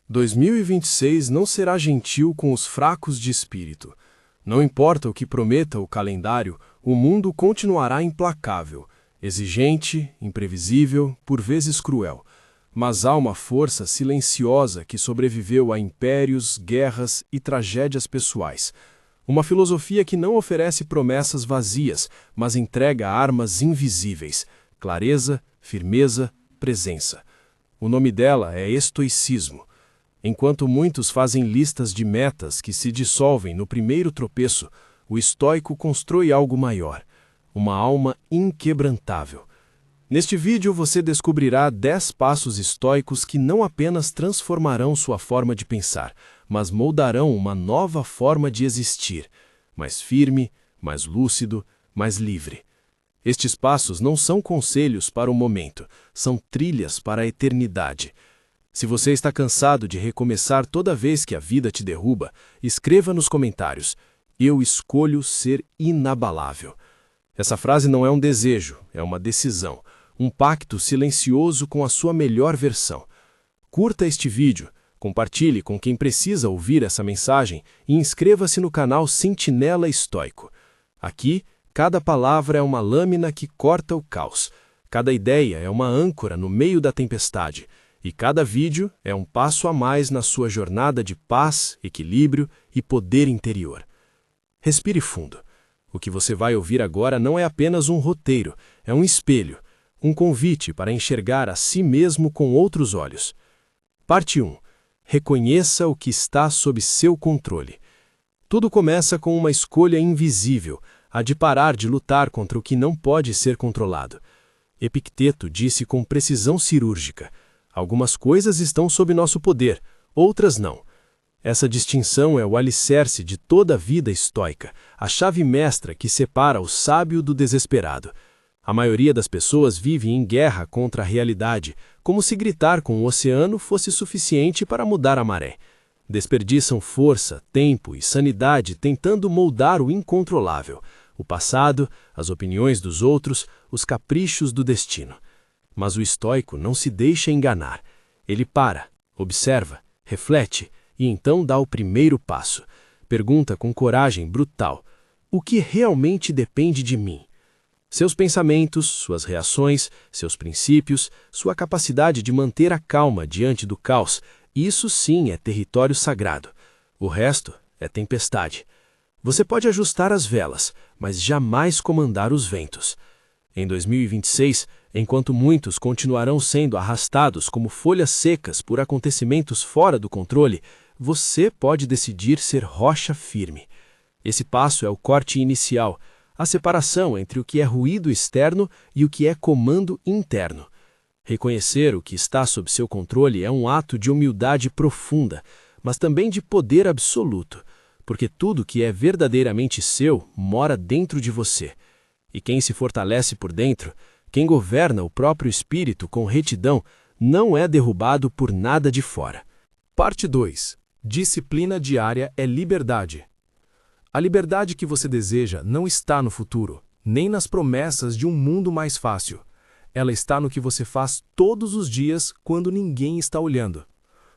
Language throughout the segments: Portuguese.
2026 não será gentil com os fracos de espírito. Não importa o que prometa o calendário, o mundo continuará implacável, exigente, imprevisível, por vezes cruel. Mas há uma força silenciosa que sobreviveu a impérios, guerras e tragédias pessoais. Uma filosofia que não oferece promessas vazias, mas entrega armas invisíveis: clareza, firmeza, presença. O nome dela é estoicismo. Enquanto muitos fazem listas de metas que se dissolvem no primeiro tropeço, o estoico constrói algo maior, uma alma inquebrantável. Neste vídeo você descobrirá 10 passos estoicos que não apenas transformarão sua forma de pensar, mas moldarão uma nova forma de existir, mais firme, mais lúcido, mais livre. Estes passos não são conselhos para o momento, são trilhas para a eternidade. Se você está cansado de recomeçar toda vez que a vida te derruba, escreva nos comentários: "Eu escolho ser inabalável". Essa frase não é um desejo, é uma decisão, um pacto silencioso com a sua melhor versão. Curta este vídeo, compartilhe com quem precisa ouvir essa mensagem e inscreva-se no canal Sentinela Estoico. Aqui, cada palavra é uma lâmina que corta o caos, cada ideia é uma âncora no meio da tempestade, e cada vídeo é um passo a mais na sua jornada de paz, equilíbrio e poder interior. Respire fundo. O que você vai ouvir agora não é apenas um roteiro, é um espelho, um convite para enxergar a si mesmo com outros olhos. Parte 1. Reconheça o que está sob seu controle. Tudo começa com uma escolha invisível, a de parar de lutar contra o que não pode ser controlado. Epicteto disse com precisão cirúrgica: algumas coisas estão sob nosso poder, outras não. Essa distinção é o alicerce de toda a vida estoica, a chave mestra que separa o sábio do desesperado. A maioria das pessoas vive em guerra contra a realidade, como se gritar com o oceano fosse suficiente para mudar a maré. Desperdiçam força, tempo e sanidade tentando moldar o incontrolável, o passado, as opiniões dos outros, os caprichos do destino. Mas o estoico não se deixa enganar. Ele para, observa, reflete e então dá o primeiro passo. Pergunta com coragem brutal: o que realmente depende de mim? Seus pensamentos, suas reações, seus princípios, sua capacidade de manter a calma diante do caos, isso sim é território sagrado. O resto é tempestade. Você pode ajustar as velas, mas jamais comandar os ventos. Em 2026, enquanto muitos continuarão sendo arrastados como folhas secas por acontecimentos fora do controle, você pode decidir ser rocha firme. Esse passo é o corte inicial, a separação entre o que é ruído externo e o que é comando interno. Reconhecer o que está sob seu controle é um ato de humildade profunda, mas também de poder absoluto, porque tudo que é verdadeiramente seu mora dentro de você. E quem se fortalece por dentro, quem governa o próprio espírito com retidão, não é derrubado por nada de fora. Parte 2. Disciplina diária é liberdade. A liberdade que você deseja não está no futuro, nem nas promessas de um mundo mais fácil. Ela está no que você faz todos os dias quando ninguém está olhando.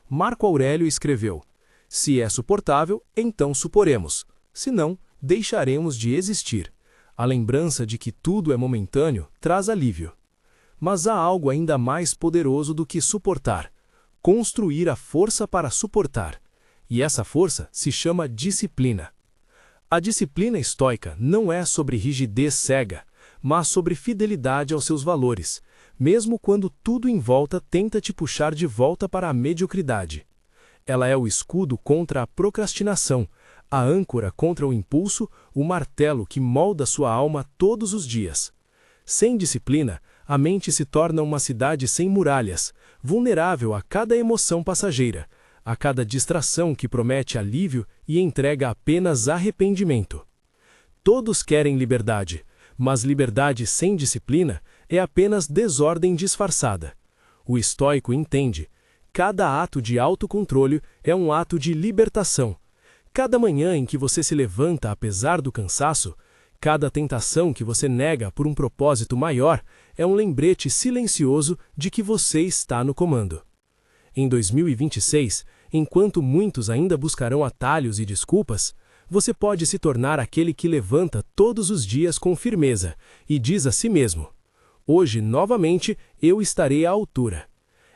Marco Aurélio escreveu: "Se é suportável, então suporemos. Se não, deixaremos de existir." A lembrança de que tudo é momentâneo traz alívio. Mas há algo ainda mais poderoso do que suportar: construir a força para suportar. E essa força se chama disciplina. A disciplina estoica não é sobre rigidez cega, mas sobre fidelidade aos seus valores, mesmo quando tudo em volta tenta te puxar de volta para a mediocridade. Ela é o escudo contra a procrastinação, a âncora contra o impulso, o martelo que molda sua alma todos os dias. Sem disciplina, a mente se torna uma cidade sem muralhas, vulnerável a cada emoção passageira, a cada distração que promete alívio e entrega apenas arrependimento. Todos querem liberdade, mas liberdade sem disciplina é apenas desordem disfarçada. O estoico entende: cada ato de autocontrole é um ato de libertação. Cada manhã em que você se levanta apesar do cansaço, cada tentação que você nega por um propósito maior, é um lembrete silencioso de que você está no comando. Em 2026, Enquanto muitos ainda buscarão atalhos e desculpas, você pode se tornar aquele que levanta todos os dias com firmeza e diz a si mesmo: hoje, novamente, eu estarei à altura.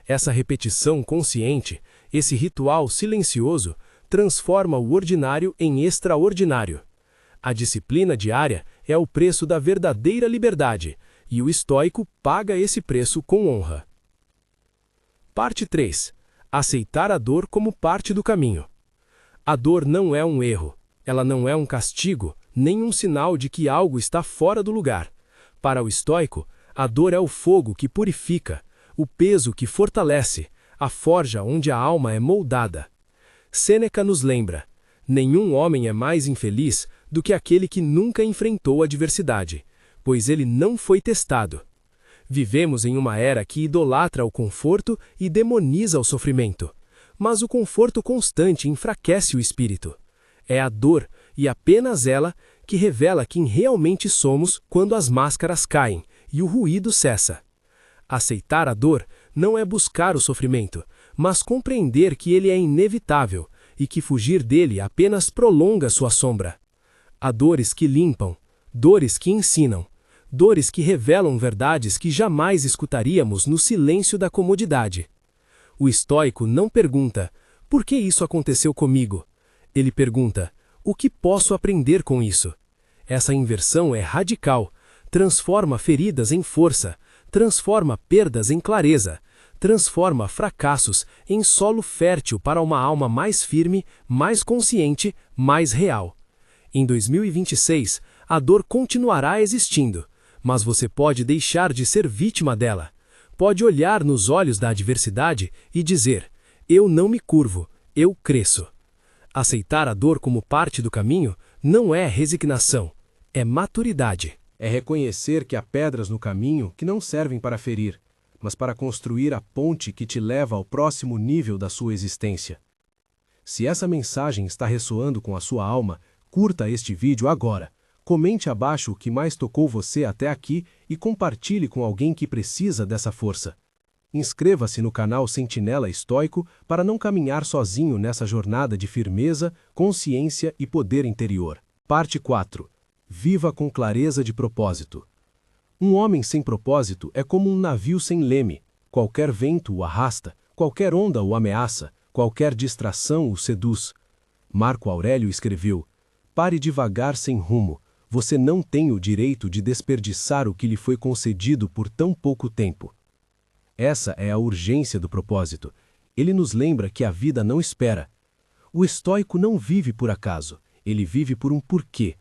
Essa repetição consciente, esse ritual silencioso, transforma o ordinário em extraordinário. A disciplina diária é o preço da verdadeira liberdade, e o estoico paga esse preço com honra. Parte 3. Aceitar a dor como parte do caminho. A dor não é um erro, ela não é um castigo, nem um sinal de que algo está fora do lugar. Para o estoico, a dor é o fogo que purifica, o peso que fortalece, a forja onde a alma é moldada. Sêneca nos lembra: nenhum homem é mais infeliz do que aquele que nunca enfrentou a adversidade, pois ele não foi testado. Vivemos em uma era que idolatra o conforto e demoniza o sofrimento. Mas o conforto constante enfraquece o espírito. É a dor, e apenas ela, que revela quem realmente somos quando as máscaras caem e o ruído cessa. Aceitar a dor não é buscar o sofrimento, mas compreender que ele é inevitável e que fugir dele apenas prolonga sua sombra. Há dores que limpam, dores que ensinam, dores que revelam verdades que jamais escutaríamos no silêncio da comodidade. O estoico não pergunta: por que isso aconteceu comigo? Ele pergunta: o que posso aprender com isso? Essa inversão é radical, transforma feridas em força, transforma perdas em clareza, transforma fracassos em solo fértil para uma alma mais firme, mais consciente, mais real. Em 2026, a dor continuará existindo, mas você pode deixar de ser vítima dela. Pode olhar nos olhos da adversidade e dizer: eu não me curvo, eu cresço. Aceitar a dor como parte do caminho não é resignação, é maturidade. É reconhecer que há pedras no caminho que não servem para ferir, mas para construir a ponte que te leva ao próximo nível da sua existência. Se essa mensagem está ressoando com a sua alma, curta este vídeo agora. Comente abaixo o que mais tocou você até aqui e compartilhe com alguém que precisa dessa força. Inscreva-se no canal Sentinela Estoico para não caminhar sozinho nessa jornada de firmeza, consciência e poder interior. Parte 4. Viva com clareza de propósito. Um homem sem propósito é como um navio sem leme. Qualquer vento o arrasta, qualquer onda o ameaça, qualquer distração o seduz. Marco Aurélio escreveu: pare devagar sem rumo. Você não tem o direito de desperdiçar o que lhe foi concedido por tão pouco tempo. Essa é a urgência do propósito. Ele nos lembra que a vida não espera. O estoico não vive por acaso, ele vive por um porquê,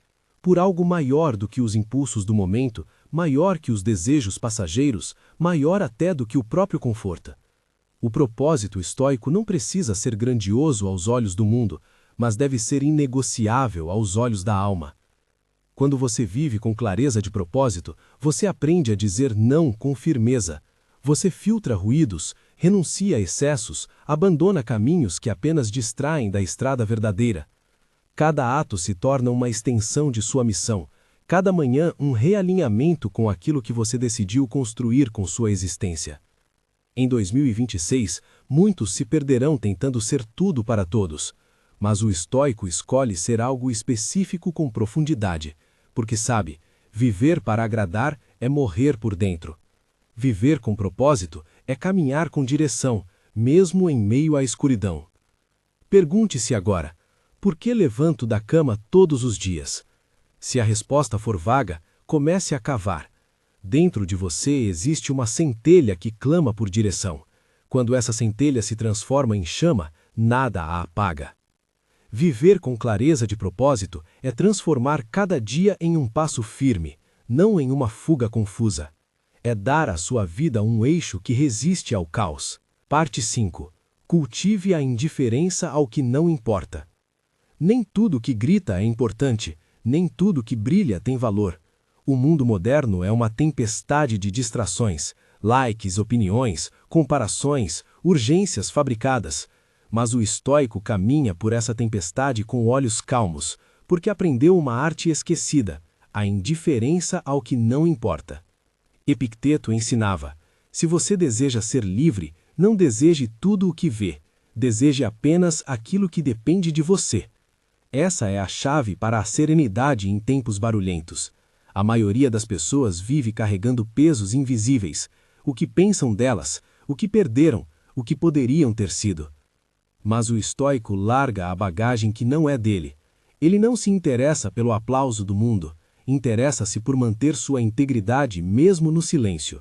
por algo maior do que os impulsos do momento, maior que os desejos passageiros, maior até do que o próprio conforto. O propósito estoico não precisa ser grandioso aos olhos do mundo, mas deve ser inegociável aos olhos da alma. Quando você vive com clareza de propósito, você aprende a dizer não com firmeza. Você filtra ruídos, renuncia a excessos, abandona caminhos que apenas distraem da estrada verdadeira. Cada ato se torna uma extensão de sua missão, cada manhã um realinhamento com aquilo que você decidiu construir com sua existência. Em 2026, muitos se perderão tentando ser tudo para todos, mas o estoico escolhe ser algo específico com profundidade, porque sabe, viver para agradar é morrer por dentro. Viver com propósito é caminhar com direção, mesmo em meio à escuridão. Pergunte-se agora: por que levanto da cama todos os dias? Se a resposta for vaga, comece a cavar. Dentro de você existe uma centelha que clama por direção. Quando essa centelha se transforma em chama, nada a apaga. Viver com clareza de propósito é transformar cada dia em um passo firme, não em uma fuga confusa. É dar à sua vida um eixo que resiste ao caos. Parte 5. Cultive a indiferença ao que não importa. Nem tudo que grita é importante, nem tudo que brilha tem valor. O mundo moderno é uma tempestade de distrações, likes, opiniões, comparações, urgências fabricadas. Mas o estoico caminha por essa tempestade com olhos calmos, porque aprendeu uma arte esquecida, a indiferença ao que não importa. Epicteto ensinava: se você deseja ser livre, não deseje tudo o que vê, Deseje apenas aquilo que depende de você. Essa é a chave para a serenidade em tempos barulhentos. A maioria das pessoas vive carregando pesos invisíveis, o que pensam delas, o que perderam, o que poderiam ter sido. Mas o estoico larga a bagagem que não é dele. Ele não se interessa pelo aplauso do mundo, interessa-se por manter sua integridade mesmo no silêncio.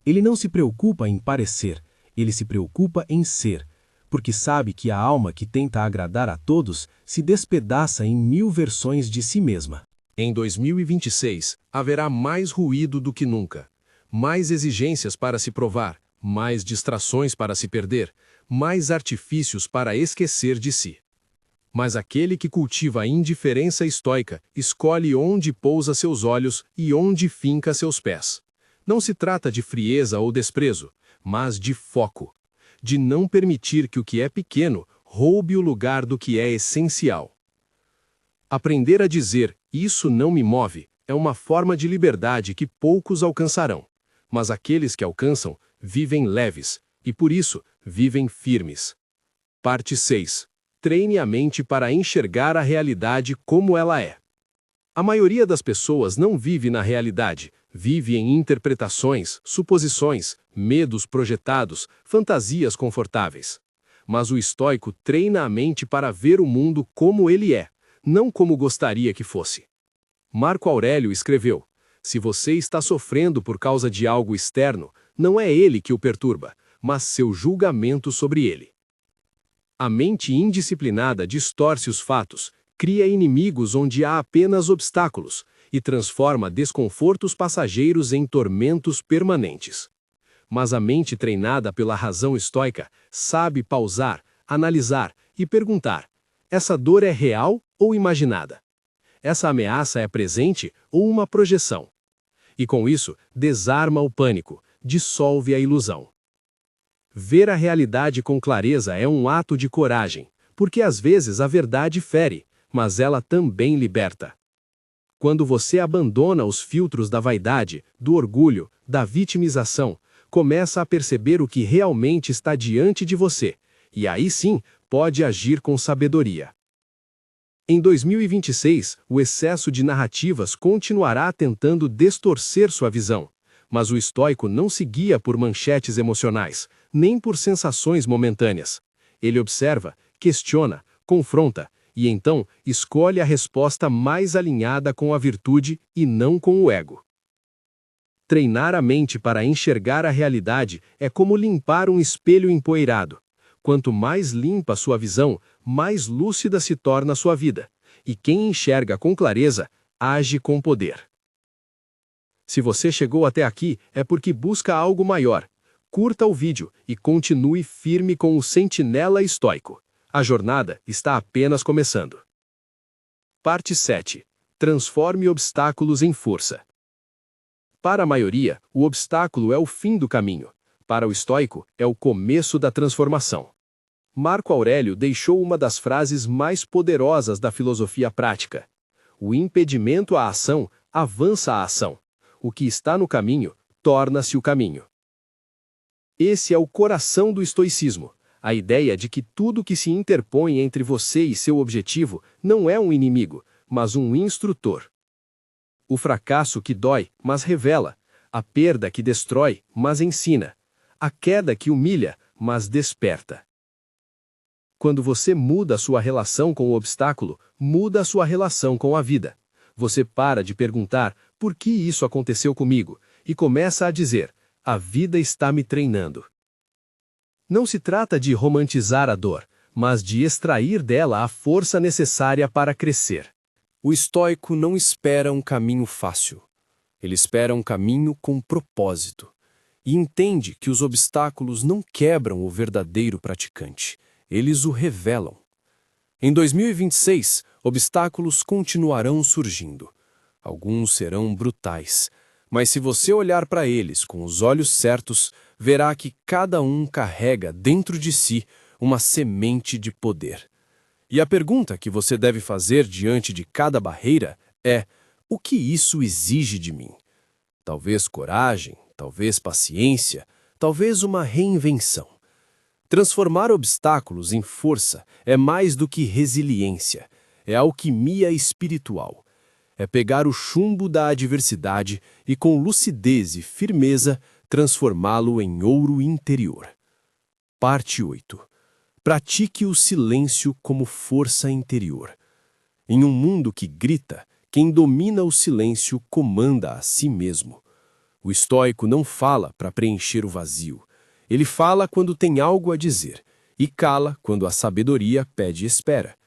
Ele não se preocupa em parecer, ele se preocupa em ser, porque sabe que a alma que tenta agradar a todos se despedaça em 1000 versões de si mesma. Em 2026, haverá mais ruído do que nunca, mais exigências para se provar, mais distrações para se perder, mais artifícios para esquecer de si. Mas aquele que cultiva a indiferença estoica escolhe onde pousa seus olhos e onde finca seus pés. Não se trata de frieza ou desprezo, mas de foco, de não permitir que o que é pequeno roube o lugar do que é essencial. Aprender a dizer "isso não me move" é uma forma de liberdade que poucos alcançarão, mas aqueles que alcançam vivem leves e, por isso, vivem firmes. Parte 6. Treine a mente para enxergar a realidade como ela é. A maioria das pessoas não vive na realidade, vive em interpretações, suposições, medos projetados, fantasias confortáveis. Mas o estoico treina a mente para ver o mundo como ele é, não como gostaria que fosse. Marco Aurélio escreveu: "Se você está sofrendo por causa de algo externo, não é ele que o perturba, mas seu julgamento sobre ele." A mente indisciplinada distorce os fatos, cria inimigos onde há apenas obstáculos e transforma desconfortos passageiros em tormentos permanentes. Mas a mente treinada pela razão estoica sabe pausar, analisar e perguntar: essa dor é real ou imaginada? Essa ameaça é presente ou uma projeção? E com isso, desarma o pânico, dissolve a ilusão. Ver a realidade com clareza é um ato de coragem, porque às vezes a verdade fere, mas ela também liberta. Quando você abandona os filtros da vaidade, do orgulho, da vitimização, começa a perceber o que realmente está diante de você, e aí sim pode agir com sabedoria. Em 2026, o excesso de narrativas continuará tentando distorcer sua visão, mas o estoico não se guia por manchetes emocionais, nem por sensações momentâneas. Ele observa, questiona, confronta, e então escolhe a resposta mais alinhada com a virtude e não com o ego. Treinar a mente para enxergar a realidade é como limpar um espelho empoeirado. Quanto mais limpa sua visão, mais lúcida se torna sua vida. E quem enxerga com clareza, age com poder. Se você chegou até aqui, é porque busca algo maior. Curta o vídeo e continue firme com o Sentinela Estoico. A jornada está apenas começando. Parte 7. Transforme obstáculos em força. Para a maioria, o obstáculo é o fim do caminho. Para o estoico, é o começo da transformação. Marco Aurélio deixou uma das frases mais poderosas da filosofia prática: o impedimento à ação avança a ação. O que está no caminho torna-se o caminho. Esse é o coração do estoicismo, a ideia de que tudo que se interpõe entre você e seu objetivo não é um inimigo, mas um instrutor. O fracasso que dói, mas revela; a perda que destrói, mas ensina; a queda que humilha, mas desperta. Quando você muda a sua relação com o obstáculo, muda a sua relação com a vida. Você para de perguntar por que isso aconteceu comigo e começa a dizer: a vida está me treinando. Não se trata de romantizar a dor, mas de extrair dela a força necessária para crescer. O estoico não espera um caminho fácil. Ele espera um caminho com propósito. E entende que os obstáculos não quebram o verdadeiro praticante. Eles o revelam. Em 2026, obstáculos continuarão surgindo. Alguns serão brutais, mas se você olhar para eles com os olhos certos, verá que cada um carrega dentro de si uma semente de poder. E a pergunta que você deve fazer diante de cada barreira é: o que isso exige de mim? Talvez coragem, talvez paciência, talvez uma reinvenção. Transformar obstáculos em força é mais do que resiliência, é alquimia espiritual. É pegar o chumbo da adversidade e, com lucidez e firmeza, transformá-lo em ouro interior. Parte 8. Pratique o silêncio como força interior. Em um mundo que grita, quem domina o silêncio comanda a si mesmo. O estoico não fala para preencher o vazio. Ele fala quando tem algo a dizer e cala quando a sabedoria pede espera.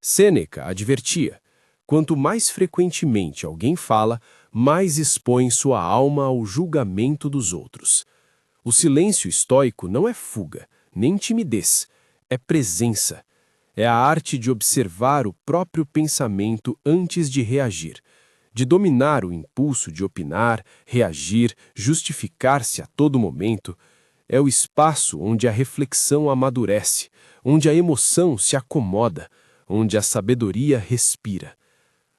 Sêneca advertia: quanto mais frequentemente alguém fala, mais expõe sua alma ao julgamento dos outros. O silêncio estoico não é fuga, nem timidez, é presença. É a arte de observar o próprio pensamento antes de reagir, de dominar o impulso de opinar, reagir, justificar-se a todo momento. É o espaço onde a reflexão amadurece, onde a emoção se acomoda, onde a sabedoria respira.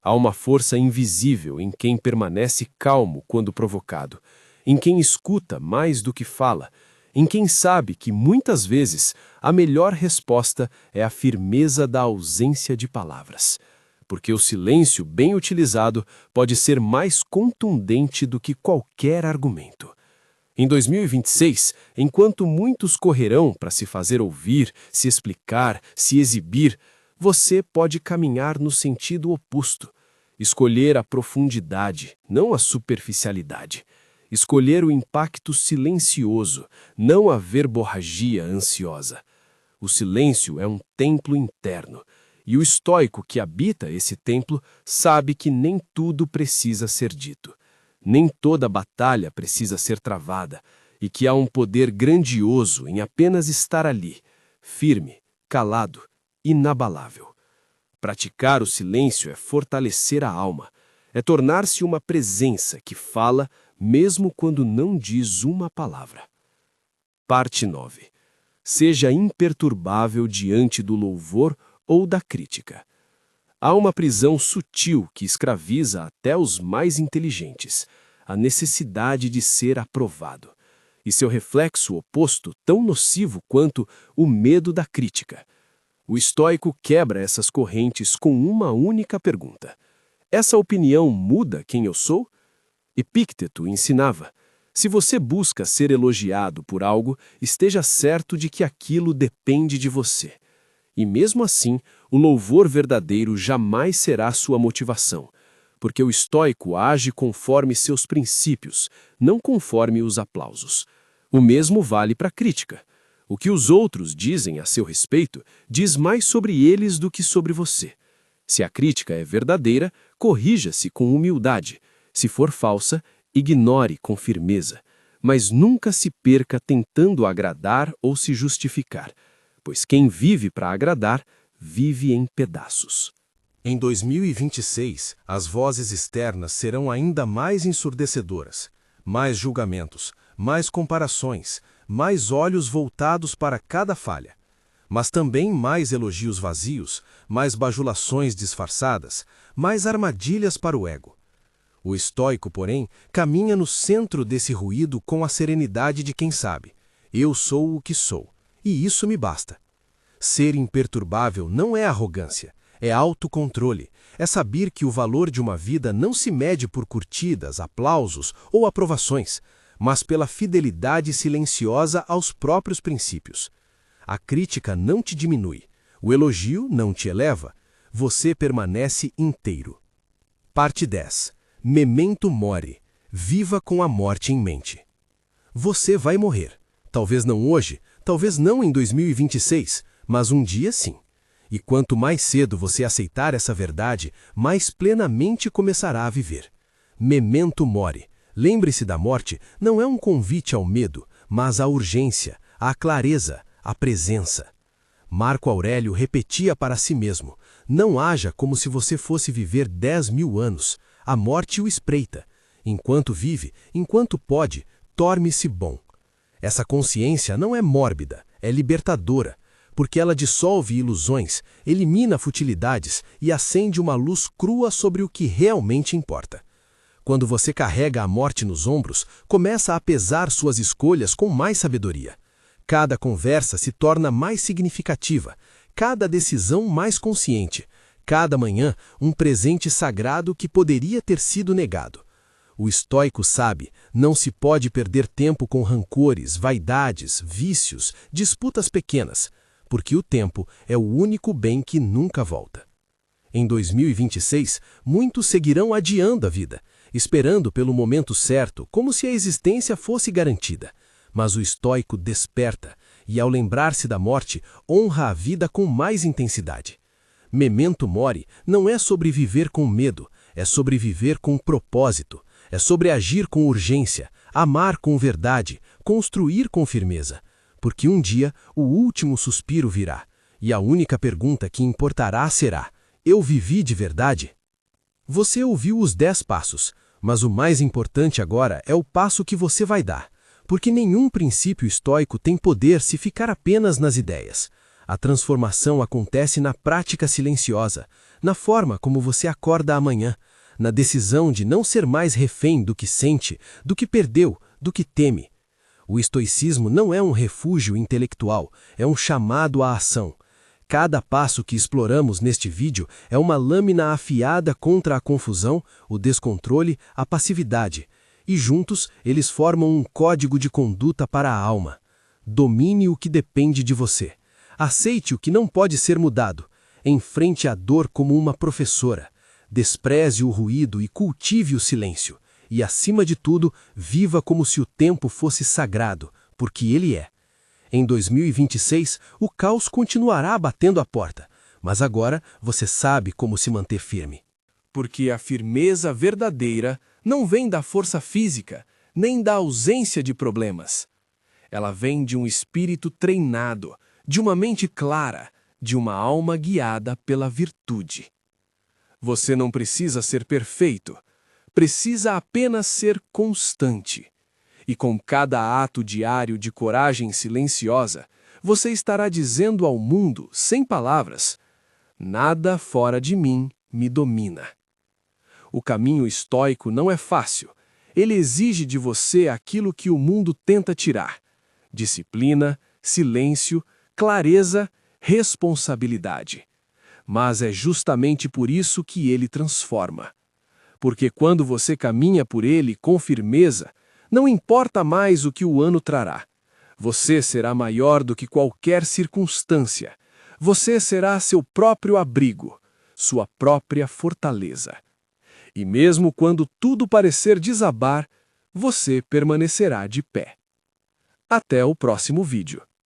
Há uma força invisível em quem permanece calmo quando provocado, em quem escuta mais do que fala, em quem sabe que, muitas vezes, a melhor resposta é a firmeza da ausência de palavras, porque o silêncio bem utilizado pode ser mais contundente do que qualquer argumento. Em 2026, enquanto muitos correrão para se fazer ouvir, se explicar, se exibir, você pode caminhar no sentido oposto, escolher a profundidade, não a superficialidade. Escolher o impacto silencioso, não a verborragia ansiosa. O silêncio é um templo interno, e o estoico que habita esse templo sabe que nem tudo precisa ser dito, nem toda batalha precisa ser travada, e que há um poder grandioso em apenas estar ali, firme, calado, inabalável. Praticar o silêncio é fortalecer a alma, é tornar-se uma presença que fala mesmo quando não diz uma palavra. Parte 9. Seja imperturbável diante do louvor ou da crítica. Há uma prisão sutil que escraviza até os mais inteligentes, a necessidade de ser aprovado, e seu reflexo oposto tão nocivo quanto o medo da crítica. O estoico quebra essas correntes com uma única pergunta: essa opinião muda quem eu sou? Epícteto ensinava: se você busca ser elogiado por algo, esteja certo de que aquilo depende de você. E mesmo assim, o louvor verdadeiro jamais será sua motivação, porque o estoico age conforme seus princípios, não conforme os aplausos. O mesmo vale para a crítica. O que os outros dizem a seu respeito diz mais sobre eles do que sobre você. Se a crítica é verdadeira, corrija-se com humildade. Se for falsa, ignore com firmeza, mas nunca se perca tentando agradar ou se justificar, pois quem vive para agradar, vive em pedaços. Em 2026, as vozes externas serão ainda mais ensurdecedoras, mais julgamentos, mais comparações, mais olhos voltados para cada falha, mas também mais elogios vazios, mais bajulações disfarçadas, mais armadilhas para o ego. O estoico, porém, caminha no centro desse ruído com a serenidade de quem sabe: eu sou o que sou, e isso me basta. Ser imperturbável não é arrogância, é autocontrole, é saber que o valor de uma vida não se mede por curtidas, aplausos ou aprovações, mas pela fidelidade silenciosa aos próprios princípios. A crítica não te diminui, o elogio não te eleva, você permanece inteiro. Parte 10. Memento mori. Viva com a morte em mente. Você vai morrer. Talvez não hoje, talvez não em 2026, mas um dia sim. E quanto mais cedo você aceitar essa verdade, mais plenamente começará a viver. Memento mori. Lembre-se da morte não é um convite ao medo, mas à urgência, à clareza, à presença. Marco Aurélio repetia para si mesmo: não haja como se você fosse viver 10.000 anos. A morte o espreita. Enquanto vive, enquanto pode, torne-se bom. Essa consciência não é mórbida, é libertadora, porque ela dissolve ilusões, elimina futilidades e acende uma luz crua sobre o que realmente importa. Quando você carrega a morte nos ombros, começa a pesar suas escolhas com mais sabedoria. Cada conversa se torna mais significativa, cada decisão mais consciente, cada manhã um presente sagrado que poderia ter sido negado. O estoico sabe, não se pode perder tempo com rancores, vaidades, vícios, disputas pequenas, porque o tempo é o único bem que nunca volta. Em 2026, muitos seguirão adiando a vida, esperando pelo momento certo, como se a existência fosse garantida. Mas o estoico desperta e, ao lembrar-se da morte, honra a vida com mais intensidade. Memento mori não é sobre viver com medo, é sobre viver com propósito, é sobre agir com urgência, amar com verdade, construir com firmeza. Porque um dia o último suspiro virá, e a única pergunta que importará será: eu vivi de verdade? Você ouviu os 10 passos, mas o mais importante agora é o passo que você vai dar, porque nenhum princípio estoico tem poder se ficar apenas nas ideias. A transformação acontece na prática silenciosa, na forma como você acorda amanhã, na decisão de não ser mais refém do que sente, do que perdeu, do que teme. O estoicismo não é um refúgio intelectual, é um chamado à ação. Cada passo que exploramos neste vídeo é uma lâmina afiada contra a confusão, o descontrole, a passividade. E juntos eles formam um código de conduta para a alma. Domine o que depende de você. Aceite o que não pode ser mudado. Enfrente a dor como uma professora. Despreze o ruído e cultive o silêncio. E, acima de tudo, viva como se o tempo fosse sagrado, porque ele é. Em 2026, o caos continuará batendo a porta, mas agora você sabe como se manter firme. Porque a firmeza verdadeira não vem da força física, nem da ausência de problemas. Ela vem de um espírito treinado, de uma mente clara, de uma alma guiada pela virtude. Você não precisa ser perfeito, precisa apenas ser constante. E com cada ato diário de coragem silenciosa, você estará dizendo ao mundo, sem palavras: nada fora de mim me domina. O caminho estoico não é fácil. Ele exige de você aquilo que o mundo tenta tirar: disciplina, silêncio, clareza, responsabilidade. Mas é justamente por isso que ele transforma. Porque quando você caminha por ele com firmeza, não importa mais o que o ano trará. Você será maior do que qualquer circunstância. Você será seu próprio abrigo, sua própria fortaleza. E mesmo quando tudo parecer desabar, você permanecerá de pé. Até o próximo vídeo.